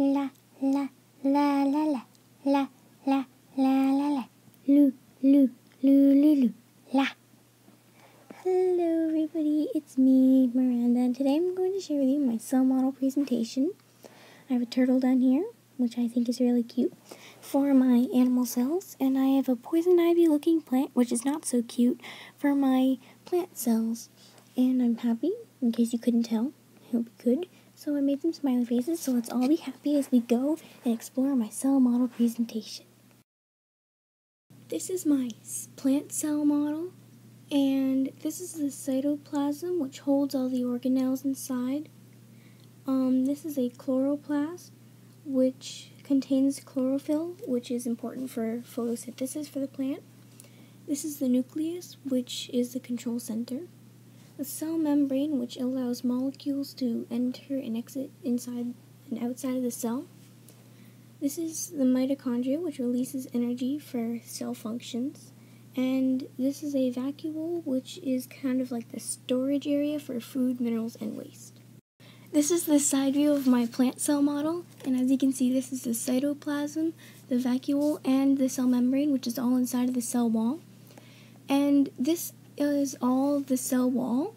la, la, la, la, la, la, la, la, la, la, lu, lu, lu, lu, lu, la. Hello everybody, it's me, Miranda, and today I'm going to share with you my cell model presentation. I have a turtle down here, which I think is really cute, for my animal cells, and I have a poison ivy looking plant, which is not so cute, for my plant cells. And I'm happy, in case you couldn't tell. I hope you could. So I made some smiley faces, so let's all be happy as we go and explore my cell model presentation. This is my plant cell model, and this is the cytoplasm, which holds all the organelles inside. This is a chloroplast, which contains chlorophyll, which is important for photosynthesis for the plant. This is the nucleus, which is the control center. The cell membrane, which allows molecules to enter and exit inside and outside of the cell. This is the mitochondria, which releases energy for cell functions. And this is a vacuole, which is kind of like the storage area for food, minerals, and waste. This is the side view of my plant cell model, and as you can see, this is the cytoplasm, the vacuole, and the cell membrane, which is all inside of the cell wall. And this is all the cell wall,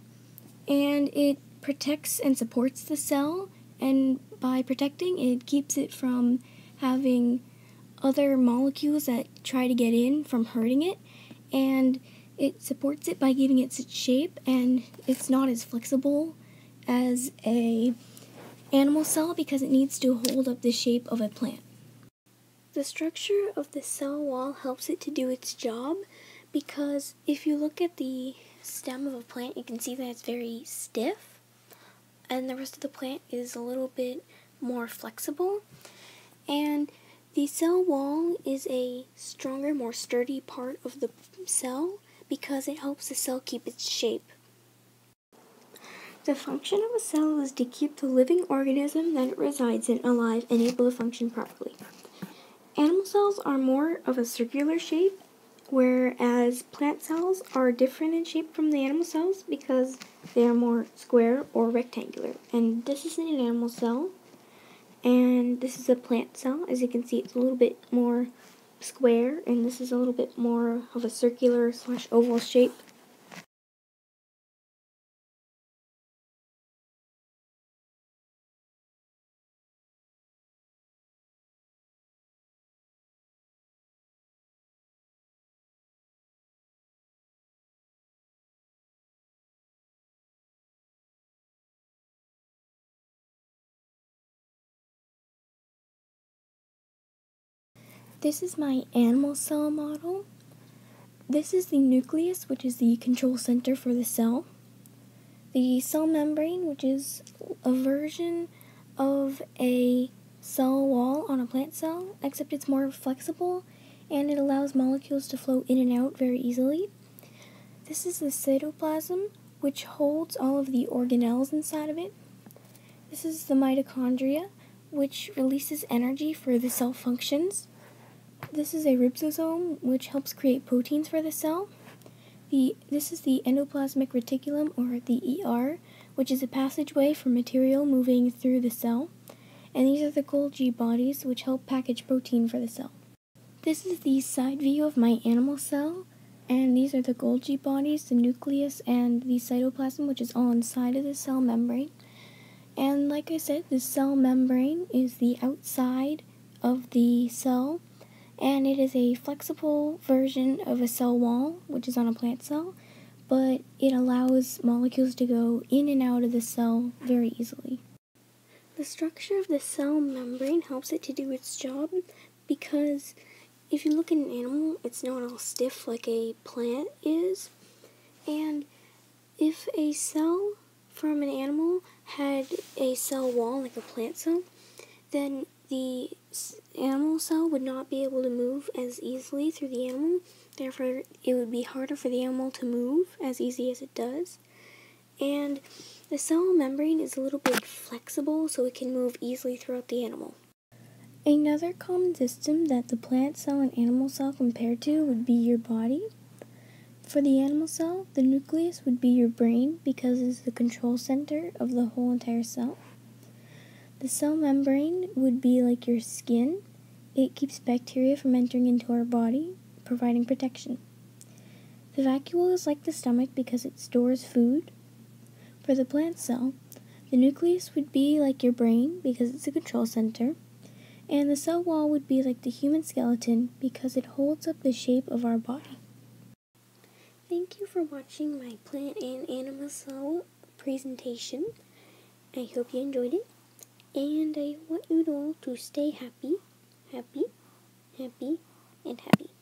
and it protects and supports the cell, and by protecting, it keeps it from having other molecules that try to get in from hurting it, and it supports it by giving it its shape, and it's not as flexible as a animal cell because it needs to hold up the shape of a plant. The structure of the cell wall helps it to do its job, because if you look at the stem of a plant, you can see that it's very stiff, and the rest of the plant is a little bit more flexible. And the cell wall is a stronger, more sturdy part of the cell because it helps the cell keep its shape. The function of a cell is to keep the living organism that it resides in alive and able to function properly. Animal cells are more of a circular shape, whereas plant cells are different in shape from the animal cells because they are more square or rectangular. And this is an animal cell, and this is a plant cell. As you can see, it's a little bit more square, and this is a little bit more of a circular / oval shape. This is my animal cell model. This is the nucleus, which is the control center for the cell. The cell membrane, which is a version of a cell wall on a plant cell, except it's more flexible and it allows molecules to flow in and out very easily. This is the cytoplasm, which holds all of the organelles inside of it. This is the mitochondria, which releases energy for the cell functions. This is a ribosome, which helps create proteins for the cell. This is the endoplasmic reticulum, or the ER, which is a passageway for material moving through the cell. And these are the Golgi bodies, which help package protein for the cell. This is the side view of my animal cell, and these are the Golgi bodies, the nucleus, and the cytoplasm, which is all inside of the cell membrane. And like I said, the cell membrane is the outside of the cell, and it is a flexible version of a cell wall, which is on a plant cell, but it allows molecules to go in and out of the cell very easily. The structure of the cell membrane helps it to do its job because if you look at an animal, it's not all stiff like a plant is, and if a cell from an animal had a cell wall like a plant cell, then the animal cell would not be able to move as easily through the animal. Therefore, it would be harder for the animal to move as easy as it does. And the cell membrane is a little bit flexible, so it can move easily throughout the animal. Another common system that the plant cell and animal cell compare to would be your body. For the animal cell, the nucleus would be your brain because it's the control center of the whole entire cell. The cell membrane would be like your skin. It keeps bacteria from entering into our body, providing protection. The vacuole is like the stomach because it stores food. For the plant cell, the nucleus would be like your brain because it's a control center, and the cell wall would be like the human skeleton because it holds up the shape of our body. Thank you for watching my plant and animal cell presentation. I hope you enjoyed it, and I want you all to stay happy, happy, happy, and happy.